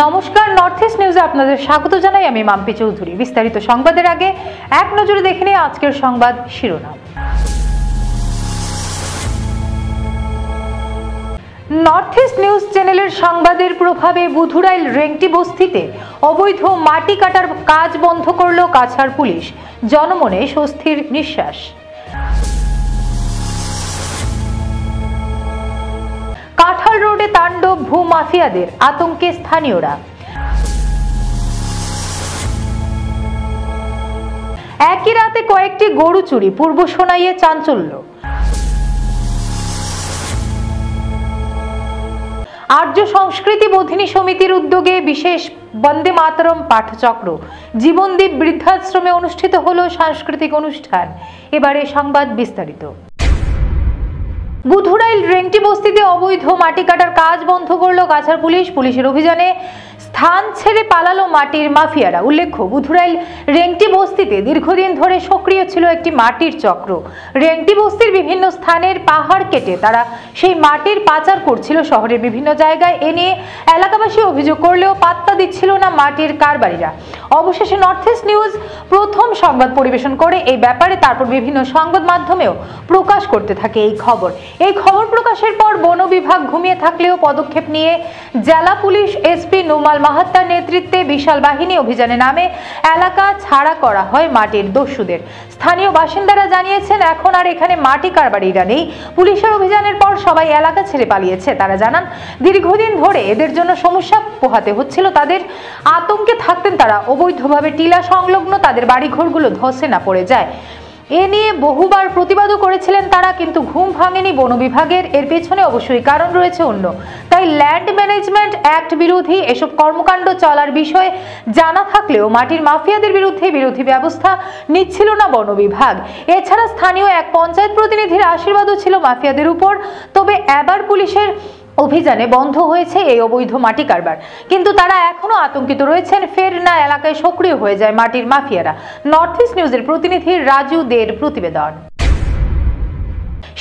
নমস্কার, north east নিউজে আপনাদের স্বাগত জানাই। আমি মাম্পি চৌধুরী। বিস্তারিত সংবাদের আগে এক নজরে দেখে নিই আজকের সংবাদ শিরোনাম। নর্থ ইস্ট নিউজ চ্যানেলের সংবাদের প্রভাবে বুধুরাইল রেংটি বস্তিতে অবৈধ মাটি কাটার কাজ বন্ধ করল কাছাড় পুলিশ। জনমনে স্বস্তির নিঃশ্বাস। কাঁঠাল রোডে তাণ্ডব ভূমাফিয়াদের, আতঙ্কে স্থানীয়রা। একই রাতে কয়েকটি গরু চুরি, পূর্ব সোনাইয়ে চাঞ্চল্য। আর্য সংস্কৃতি বোধিনী সমিতির উদ্যোগে বিশেষ বন্দে মাতরম পাঠচক্র। জীবনদীপ বৃদ্ধাশ্রমে অনুষ্ঠিত হলো সাংস্কৃতিক অনুষ্ঠান। এবারে সংবাদ বিস্তারিত। বুধুরাইল রেংটি বস্তিতে অবৈধ মাটি কাটার কাজ বন্ধ করল কাছাড় পুলিশ। পুলিশের অভিযানে স্থান ছেড়ে পালালো মাটির মাফিয়ারা। উল্লেখ্য, বুধুরাইল রেংটি বস্তিতে দীর্ঘদিন ধরে সক্রিয় ছিল একটি মাটির চক্র। রেংটি বস্তির বিভিন্ন স্থানের পাহাড় কেটে তারা সেই মাটির পাচার করছিল শহরের বিভিন্ন জায়গায়। এ নিয়ে এলাকাবাসী অভিযোগ করলেও পাত্তা দিচ্ছিল না মাটির কারবারিরা। অবশেষে নর্থ ইস্ট নিউজ প্রথম সংবাদ পরিবেশন করে এই ব্যাপারে তারপর বিভিন্ন সংবাদ মাধ্যমেও প্রকাশ করতে থাকে এই খবর। এই খবর প্রকাশের পর বন বিভাগ ঘুমিয়ে থাকলেও পদক্ষেপ নিয়ে জেলা পুলিশ এসপি নুমাল মাহাত্তার নেতৃত্বে বিশাল বাহিনী অভিযানে নামে এলাকা ছাড়া করা হয় মাটির দস্যুদের। স্থানীয় বাসিন্দারা জানিয়েছেন, এখন আর এখানে মাটি কারবারিরা নেই। পুলিশের অভিযানের পর সবাই এলাকা ছেড়ে পালিয়েছে। তারা জানান, দীর্ঘদিন ধরে এদের জন্য সমস্যা পোহাতে হচ্ছিল। তাদের আতঙ্কে থাকতেন তারা। অবৈধভাবে টিলা সংলগ্ন তাদের বাড়িঘরগুলো ধসে না পড়ে যায়। এ নিয়ে বহুবার প্রতিবাদও করেছিলেন তারা, কিন্তু ঘুম ভাঙেনি বন বিভাগের। এর পেছনে অবশ্যই কারণ রয়েছে অন্য। তাই ল্যান্ড ম্যানেজমেন্ট অ্যাক্ট বিরোধী এসব কর্মকাণ্ড চলার বিষয়ে জানা থাকলেও মাটির মাফিয়াদের বিরুদ্ধে বিরোধী ব্যবস্থা নিচ্ছিল না বন বিভাগ। এছাড়া স্থানীয় এক পঞ্চায়েত প্রতিনিধির আশীর্বাদও ছিল মাফিয়াদের উপর। তবে এবার পুলিশের অভিযানে বন্ধ হয়েছে এই অবৈধ মাটি কারবার, কিন্তু তারা এখনো আতঙ্কিত রয়েছেন। ফের না এলাকায় সক্রিয় হয়ে যায় মাটির মাফিয়ারা। নর্থ ইস্ট নিউজের প্রতিনিধি রাজু দের প্রতিবেদন।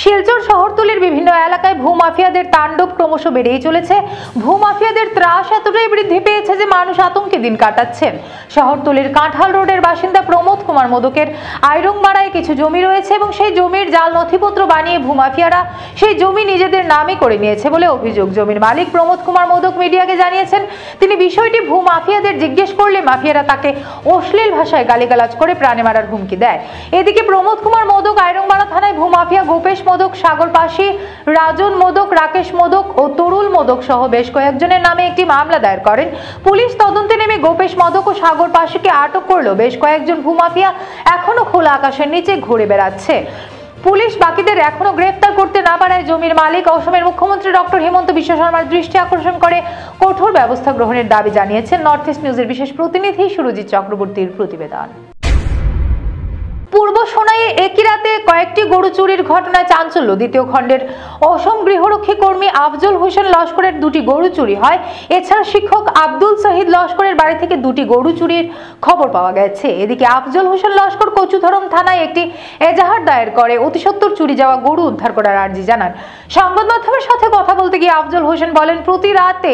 শিলচর শহরতলির বিভিন্ন এলাকায় ভূমাফিয়াদের তাণ্ডব ক্রমশ বেড়েই চলেছে। ভূমাফিয়াদের ত্রাস এতটাই বৃদ্ধি পেয়েছে যে মানুষ আতঙ্কে দিন কাটাচ্ছেন। শহরতলির কাঁঠাল রোডের বাসিন্দা প্রমোদ কুমার মোদকের আইরংমারায় কিছু জমি রয়েছে এবং সেই জমির জাল নথিপত্র বানিয়ে ভূমাফিয়ারা সেই জমি নিজেদের নামে করে নিয়েছে বলে অভিযোগ। জমির মালিক প্রমোদ কুমার মোদক মিডিয়াকে জানিয়েছেন, তিনি বিষয়টি ভূমাফিয়াদের জিজ্ঞেস করলে মাফিয়ারা তাকে অশ্লীল ভাষায় গালিগালাজ করে প্রাণে মারার হুমকি দেয়। এদিকে প্রমোদ কুমার মোদক আইরংমারা থানায় ভূমাফিয়া গোপেশ মোদক, সাগর পাশি, রাজন মোদক, রাকেশ মোদক ও তরুল মোদক সহ বেশ কয়েকজনের নামে একটি মামলা দায়ের করেন। পুলিশ তদন্তে নেমে গোপেশ মোদক ও সাগর পাশিকে আটক করলো। বেশ কয়েকজন ভূমাফিয়া এখনো খোলা আকাশের নিচে ঘুরে বেড়াচ্ছে। পুলিশ বাকিদের এখনো গ্রেফতার করতে না পারায় জমির মালিক অসমের মুখ্যমন্ত্রী ডক্টর হিমন্ত বিশ্ব শর্মার দৃষ্টি আকর্ষণ করে কঠোর ব্যবস্থা গ্রহণের দাবি জানিয়েছেন নর্থ ইস্ট নিউজের বিশেষ প্রতিনিধি সুরজিৎ চক্রবর্তীর প্রতিবেদন। পূর্ব সোনাইয়ে একই রাতে কয়েকটি গরু চুরির ঘটনায় চাঞ্চল্য। দ্বিতীয় খণ্ডের অসম গৃহরক্ষী কর্মী আফজল হোসেন লস্করের দুটি গরু চুরি হয়। এছাড়া শিক্ষক আব্দুল শহীদ লস্করের বাড়ি থেকে দুটি গরু চুরির খবর পাওয়া গেছে। এদিকে আফজল হোসেন লস্কর কচুধরম থানায় একটি এজাহার দায়ের করে অতিসত্বর চুরি যাওয়া গরু উদ্ধার করার আর্জি জানান। সংবাদ মাধ্যমের সাথে কথা বলতে গিয়ে আফজল হোসেন বলেন, প্রতি রাতে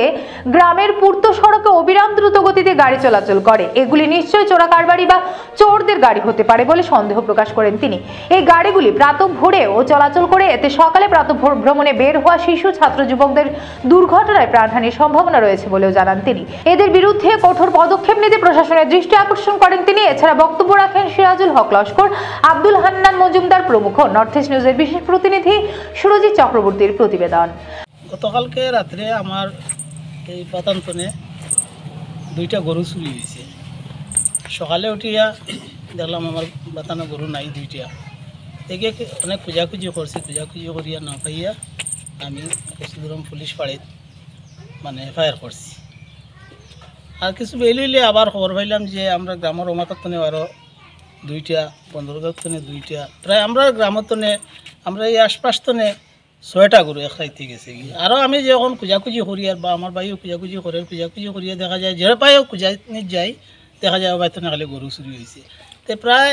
গ্রামের পূর্ত সড়কে অবিরাম দ্রুত গতিতে গাড়ি চলাচল করে। এগুলি নিশ্চয়ই চোরা কারবারি বা চোরদের গাড়ি হতে পারে বলে সন্দেহ প্রকাশ করেন তিনি। এই গাড়িগুলি প্রাতঃ ভোরেও চলাচল করে। এতে সকালে প্রাতঃ ভ্রমণে বের হওয়া শিশু, ছাত্র, যুবকদের দুর্ঘটনায় প্রাণহানির সম্ভাবনা রয়েছে বলেও জানান তিনি। এদের বিরুদ্ধে কঠোর পদক্ষেপ নিতে প্রশাসনের দৃষ্টি আকর্ষণ করেন তিনি। এছাড়া বক্তব্য রাখেন সিরাজুল হক লস্কর, আব্দুল হান্নান মজুমদার প্রমুখ। নর্থ ইস্ট নিউজের বিশেষ প্রতিনিধি সুরজিৎ চক্রবর্তীর প্রতিবেদন। গতকালকে রাত্রে আমার এই পাতান্তনে দুইটা গরু চুরি হয়েছে। সকালে উঠিয়া দেখলাম আমার বাতানো গরু নাই দুইটা। একে অনেক খোঁজাখুঁজি করছি, খোঁজাখুঁজি করিয়া না পাইয়া আমি কচুধরম পুলিশ পাড়িত এফআইআর করছি। আর কিছু বেলিলে আবার খবর পাইলাম যে আমরা গ্রামের অমাতনে আরও দুইটা, বন্দরগাঁতনে দুইটা, প্রায় আমরা গ্রামতনে আমরা এই আশপাশতনে 6টা গরু এক রাইতে গেছে কি। আরও আমি যখন খোঁজাখুঁজি করি আর বা আমার ভাইও খোঁজাখুঁজি করে, খোঁজাখুঁজি করিয়া দেখা যায় যে পাইও খোঁজানি যাই, দেখা যায় বাইতনে খালি গরু চুরি হয়েছে। তো প্রায়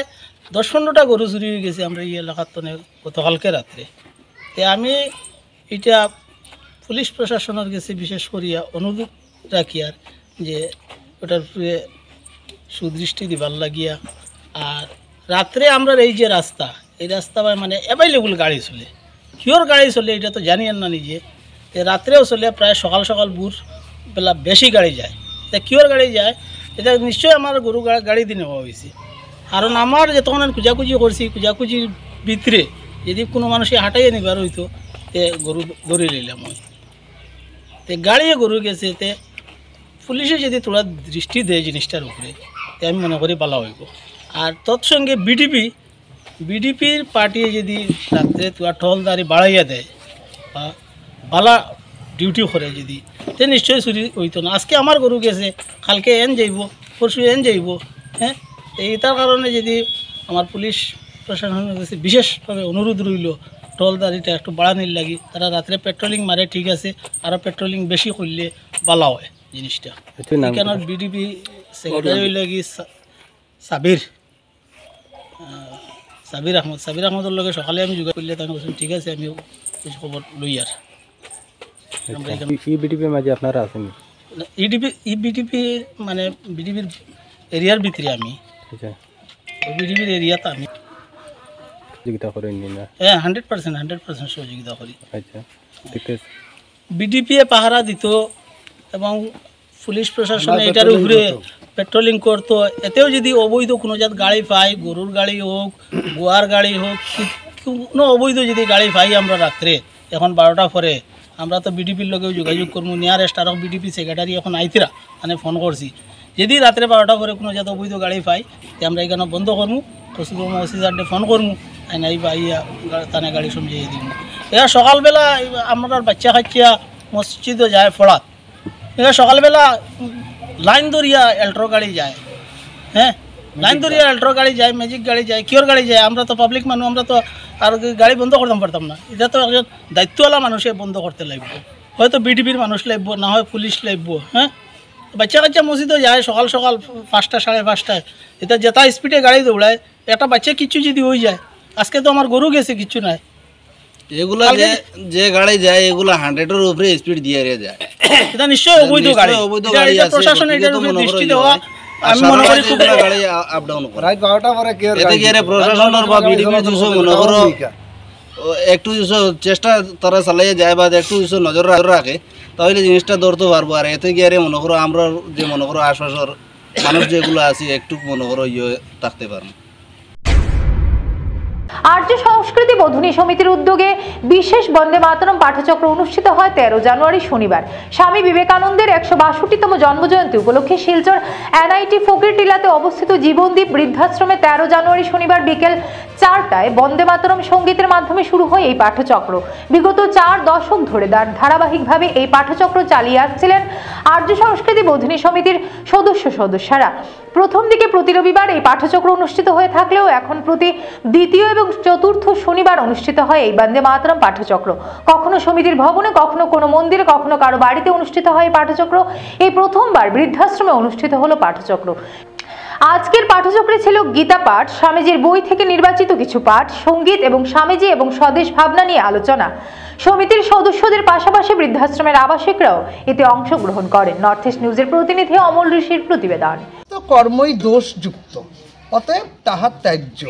10-15টা গরু চুরি হয়ে গেছে আমরা এই এলাকার তনে গতকালকে রাত্রে। তো আমি এটা পুলিশ প্রশাসনের কাছে বিশেষ করিয়া অনুরোধ রাখি আর যে ওটার উপরে সুদৃষ্টি দিবার লাগিয়া। আর রাত্রে আমরা এই যে রাস্তা, এই রাস্তা মানে অ্যাভেলেবল গাড়ি চলে, কিওর গাড়ি চলে এটা তো জানি না নিজে, রাত্রেও চলে, প্রায় সকাল সকাল ভোর বেলা বেশি গাড়ি যায়। তা কিওর গাড়ি যায় এটা নিশ্চয়ই আমার গরু গাড়ি দিয়ে নেওয়া হয়েছে। কারণ আমার যতক্ষণ খুঁজাখুঁজি করছি, খুঁজাখুঁজির ভিতরে যদি কোনো মানুষে হাঁটাইয়ে নিবার হইতো তে গরু ধরে নিলাম হয়, তে গাড়িয়ে গরু গেছে, তে পুলিশে যদি তোরা দৃষ্টি দেয় জিনিসটার উপরে তে আমি মনে করি ভালো হইব। আর তৎসঙ্গে বিডিপির পার্টি যদি রাত্রে তোরা টহলদারি বাড়াইয়া দেয় বা বালা ডিউটি করে যদি, তে নিশ্চয়ই চুরি হইতো না। আজকে আমার গরু গেছে, কালকে এন যাইব, পরশু এন যাইব। হ্যাঁ, এইটার কারণে যদি আমার পুলিশ প্রশাসনের কাছে বিশেষভাবে অনুরোধ রইল টহলদারিটা একটু বাড়ানির লাগি। তারা রাত্রে পেট্রোলিং মারে ঠিক আছে, আরও পেট্রোলিং বেশি করলে ভালো হয় জিনিসটা। এখানে বিডিপি সেক্রেটারি হইল কি সাবির আহমদের লগে সকালে আমি যোগাযোগ করলে তাকে বলছেন ঠিক আছে, আমি খবর লই। আর বিডিপির মাঝে আপনারা আছেন? বিডিপি মানে বিডিপির এরিয়ার ভিতরে আমি, বিডিপির এরিয়াতে আমি সহযোগিতা করেন না? হ্যাঁ, 100% সহযোগিতা করি। আচ্ছা, ঠিক আছে। বিডিপি পাহারা দিত এবং পুলিশ প্রশাসন এটার উপরে পেট্রোলিং করতো। এতেও যদি অবৈধ কোনো জাত গাড়ি পাই, গরুর গাড়ি হোক, গোয়ার গাড়ি হোক, কোনো অবৈধ যদি গাড়ি পাই আমরা রাত্রে, এখন 12টা পরে আমরা তো বিডিপির লগেও যোগাযোগ করবো। নিয়ারেস্ট আরও বিডিপি সেক্রেটারি এখন আইতিরা মানে ফোন করছি, যদি রাত্রে 12টা পরে কোনো জাত অবৈধ গাড়ি পাই তে আমরা এখানে বন্ধ করবো, তসিলম অফিসারডে ফোন করবো, নাই বা ইয়া তানে গাড়ি সমঝিয়ে দিব। এরা সকালবেলা আমরা বাচ্চা খাচ্ছিয়া মসজিদও যায় ফড়াত, এরা সকালবেলা লাইন ধরিয়া এল্ট্রো গাড়ি যায়। হ্যাঁ, লাইন ধরিয়া এল্ট্রো গাড়ি যায়, ম্যাজিক গাড়ি যায়, কিওর গাড়ি যায়। আমরা তো পাবলিক মানুষ, আমরা তো আর গাড়ি বন্ধ করতাম পারতাম না। এটা তো একজন দায়িত্বওয়ালা মানুষে বন্ধ করতে লাগবে, হয়তো বিডিপির মানুষ লাগবো, না হয় পুলিশ লাগবো। হ্যাঁ, বাচ্চা কাচ্চা মসজিদও যায় সকাল সকাল 5টা 5:30। এটা যেটা স্পিডে গাড়ি দৌড়ায়, একটা বাচ্চা কিছু যদি হয়ে যায়, আজকে তো আমার গরু গেছে কিছু নাই, এগুলা যে গাড়ি যায় এগুলা 100-এর উপরে স্পিড দিয়ে যায়, এটা নিশ্চয়ই অবৈধ গাড়ি। প্রশাসন এটার উপরে দৃষ্টি দেওয়া আমি মনে করি খুব গাড়ি আপ ডাউন করে। রাত 12টা পরে কি এতে কি আরে প্রশাসনের বা বিডিপি দুশো মনে করো একটু চেষ্টা তারা চালিয়ে যায় বা একটু নজর রাখে, তাহলে জিনিসটা ধরতে পারবো। আর এতে কি আরে মনে করো আমরা যে মনে করো আশপাশের মানুষ যেগুলো আছে একটু মনে করো থাকতে পারবো। আর্য সংস্কৃতি বোধনী সমিতির উদ্যোগে বিশেষ বন্দে মাতরম পাঠচক্র অনুষ্ঠিত হয় 13 জানুয়ারি শনিবার। স্বামী বিবেকানন্দের 162তম জন্মজয়ন্তী উপলক্ষে শিলচর এনআইটি ফকিরটিলাতে অবস্থিত জীবনদীপ বৃদ্ধাশ্রমে 13 জানুয়ারি শনিবার বিকেল 4টায় বন্দে মাতরম সঙ্গীতের মাধ্যমে শুরু হয় এই পাঠচক্র। বিগত 4 দশক ধরে ধারাবাহিকভাবে এই পাঠচক্র চালিয়ে আসছিলেন আর্য সংস্কৃতি বোধনী সমিতির সদস্যরা। প্রথম দিকে প্রতি রবিবার এই পাঠচক্র অনুষ্ঠিত হয়ে থাকলেও এখন প্রতি দ্বিতীয় এবং চতুর্থ শনিবার অনুষ্ঠিত হয় এই বন্দে মাতরম পাঠচক্র। কখনো সমিতির ভবনে, কখনো কোনো মন্দিরে, কখনো কারো বাড়িতে অনুষ্ঠিত হয় এই পাঠচক্র। এই প্রথমবার বৃদ্ধাশ্রমে অনুষ্ঠিত হলো পাঠচক্র। আজকের পাঠচক্রে ছিল গীতা পাঠ, স্বামীজির বই থেকে নির্বাচিত কিছু পাঠ, সঙ্গীত এবং স্বামীজি এবং স্বদেশ ভাবনা নিয়ে আলোচনা। সমিতির সদস্যদের পাশাপাশি বৃদ্ধাশ্রমের আবাসিকরাও এতে অংশগ্রহণ করেন। নর্থ ইস্ট নিউজের প্রতিনিধি অমল ঋষির প্রতিবেদন। কর্মই দোষযুক্ত, অতএব তাহা ত্যায্য।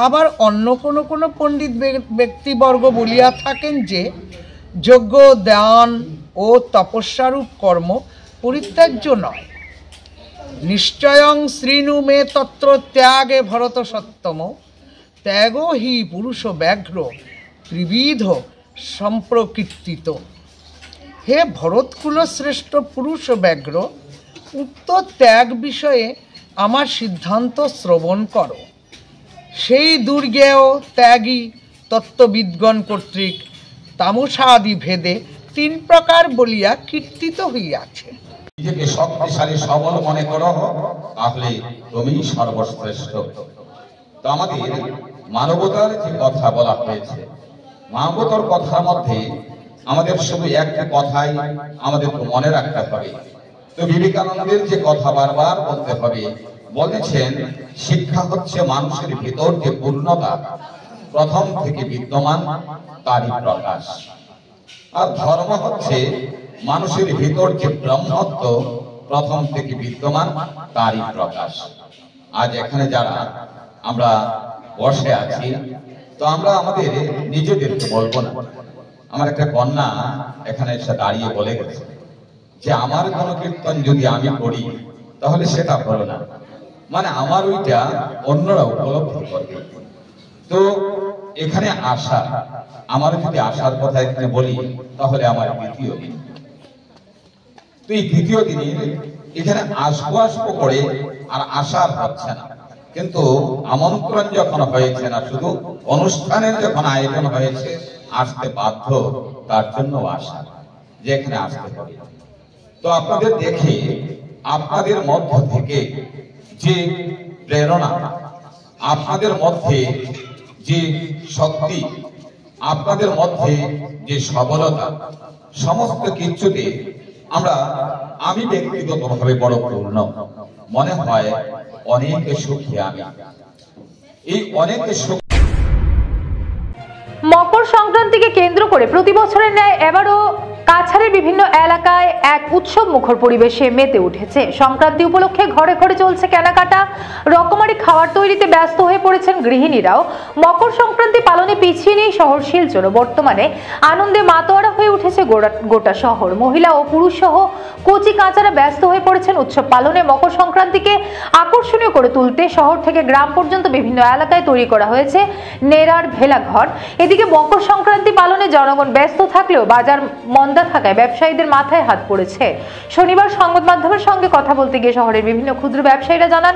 আবার অন্য কোনো পণ্ডিত ব্যক্তিবর্গ বলিয়া থাকেন যে যজ্ঞ, দান ও তপস্যারূপ কর্ম পরিত্যাজ্য নয়। নিশ্চয়ং শ্রীণু মে তত্র ত্যাগে ভরত সত্যম, ত্যাগ হি পুরুষ ব্যাঘ্র ত্রিবিধ সম্প্রকীর্তিত। হে ভরতকুল শ্রেষ্ঠ পুরুষ ব্যাঘ্র, উক্ত ত্যাগ বিষয়ে আমার সিদ্ধান্ত শ্রবণ করো। সেই দুর্গেয় ত্যাগী তত্ত্ববিদগণ কর্তৃক তামসাদি ভেদে 3 প্রকার বলিয়া কীর্তিত হইয়াছে। নিজেকে শক্তিশালী সবল মনে করো, তাহলে তুমি সর্বশ্রেষ্ঠ। তো আমাদের মানবতার যে কথা বলা হয়েছে, মানবতার কথার মধ্যে আমাদের শুধু একটা কথাই আমাদের মনে রাখতে হবে। তো বিবেকানন্দের যে কথা বারবার বলতে হবে, বলেছেন শিক্ষা হচ্ছে মানুষের ভিতর যে পূর্ণতা প্রথম থেকে বিদ্যমান তারই প্রকাশ, আর ধর্ম হচ্ছে মানুষের ভিতর যে ব্রহ্মত্ব প্রথম থেকে বিদ্যমান তারই প্রকাশ। আজ এখানে যারা আমরা বসে আছি, তো আমরা আমাদের নিজেদেরকে বলবো না। আমার একটা কন্যা এখানে এসে দাঁড়িয়ে বলে গেছে যে আমার গণকীর্তন যদি আমি করি তাহলে সেটা হলো না, মানে আমার ওইটা অন্যরা উপলব্ধি করবে। তো এখানে আসা, আমার যদি আসার কথা এখানে বলি তাহলে আমার দ্বিতীয় দিন। তো এই দ্বিতীয় দিনে এখানে আসবো করে আর আসার হচ্ছে না, কিন্তু আমন্ত্রণ যখন হয়েছে না, শুধু অনুষ্ঠানের যখন আয়োজন হয়েছে, আসতে বাধ্য, তার জন্য আসা, যে এখানে আসতে হবে। তো আপনাদের দেখে আপনাদের মধ্য থেকে যে প্রেরণা, আপনাদের মধ্যে যে শক্তি, আপনাদের মধ্যে যে সবলতা, সমস্ত কিছুতে আমি ব্যক্তিগতভাবে বড় পূর্ণ মনে হয়। অনেক সুখী আমি, এই অনেক সুখ। মকর সংক্রান্তিকে কেন্দ্র করে প্রতি বছরের ন্যায় এবারও কাছাড়ের বিভিন্ন এলাকায় এক উৎসব মুখর পরিবেশে মেতে উঠেছে। সংক্রান্তি উপলক্ষে ঘরে ঘরে চলছে কেনাকাটা, রকমারি খাবার তৈরিতে ব্যস্ত হয়ে পড়েছেন গৃহিণীরাও। মকর সংক্রান্তি পালনে পিছিয়ে নেই শহর শিলচর। বর্তমানে আনন্দে মাতোয়ারা হয়ে উঠেছে গোটা শহর। মহিলা ও পুরুষ সহ কচি কাঁচারা ব্যস্ত হয়ে পড়েছেন উৎসব পালনে। মকর সংক্রান্তিকে আকর্ষণীয় করে তুলতে শহর থেকে গ্রাম পর্যন্ত বিভিন্ন এলাকায় তৈরি করা হয়েছে নেড়ার ভেলাঘর। এদিকে মকর সংক্রান্তি পালনে জনগণ ব্যস্ত থাকলেও বাজার মন্দা থাকায় ব্যবসায়ীদের মাথায় হাত পড়েছে। শনিবার সংবাদ মাধ্যমের সঙ্গে কথা বলতে গিয়ে শহরের বিভিন্ন ক্ষুদ্র ব্যবসায়ীরা জানান,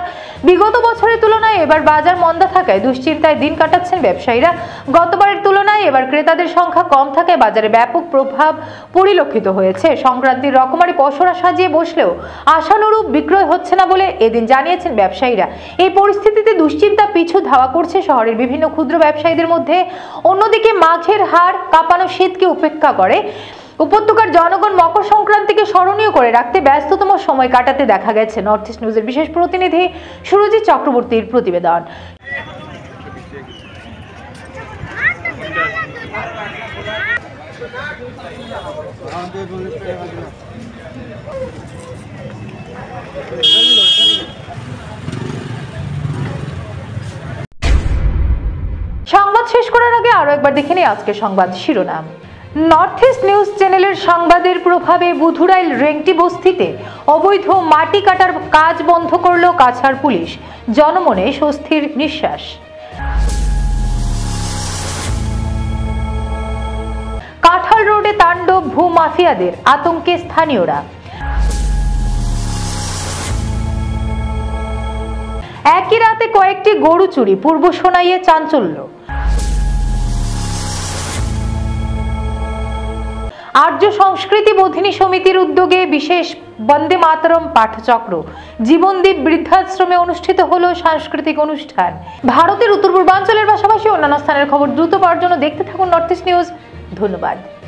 বিগত বছরের তুলনায় এবার বাজার মন্দা থাকায় দুশ্চিন্তায় দিন কাটাচ্ছেন ব্যবসায়ীরা। গতবারের তুলনায় এবার ক্রেতাদের সংখ্যা কম থাকায় বাজারে ব্যাপক প্রভাব পরিলক্ষিত হয়েছে। সংক্রান্তির রকমারি পসরা সাজিয়ে বসলেও আশানুরূপ বিক্রয় হচ্ছে না বলে এদিন জানিয়েছেন ব্যবসায়ীরা। এই পরিস্থিতিতে দুশ্চিন্তা পিছু ধাওয়া করছে শহরের বিভিন্ন ক্ষুদ্র ব্যবসায়ীদের মধ্যে। অন্যদিকে মাঘের হাড় কাঁপানো শীতকে উপেক্ষা করে উপত্যকার জনগণ মকর সংক্রান্তিকে স্মরণীয় করে রাখতে ব্যস্ততম সময় কাটাতে দেখা গেছে। নর্থ ইস্ট নিউজের বিশেষ প্রতিনিধি সুরজিৎ চক্রবর্তীর প্রতিবেদন। সংবাদ শেষ করার আগে আরো একবার দেখে নিই আজকের সংবাদ শিরোনাম। নর্থ ইস্ট নিউজ চ্যানেলের সংবাদের প্রভাবে বুধুরাইল রেংটি বস্তিতে অবৈধ মাটি কাটার কাজ বন্ধ করল কাছাড় পুলিশ। জনমনে স্বস্তির নিঃশ্বাস। কাঁঠাল রোডে তাণ্ডব ভূ মাফিয়াদের, আতঙ্কে স্থানীয়রা। একই রাতে কয়েকটি গরু চুরি, পূর্ব সোনাইয়ে চাঞ্চল্য। আর্য সংস্কৃতি বোধিনী সমিতির উদ্যোগে বিশেষ বন্দে মাতরম পাঠচক্র। জীবনদীপ বৃদ্ধাশ্রমে অনুষ্ঠিত হলো সাংস্কৃতিক অনুষ্ঠান। ভারতের উত্তর পূর্বাঞ্চলের পাশাপাশি অন্যান্য স্থানের খবর দ্রুত পাওয়ার জন্য দেখতে থাকুন নর্থ ইস্ট নিউজ। ধন্যবাদ।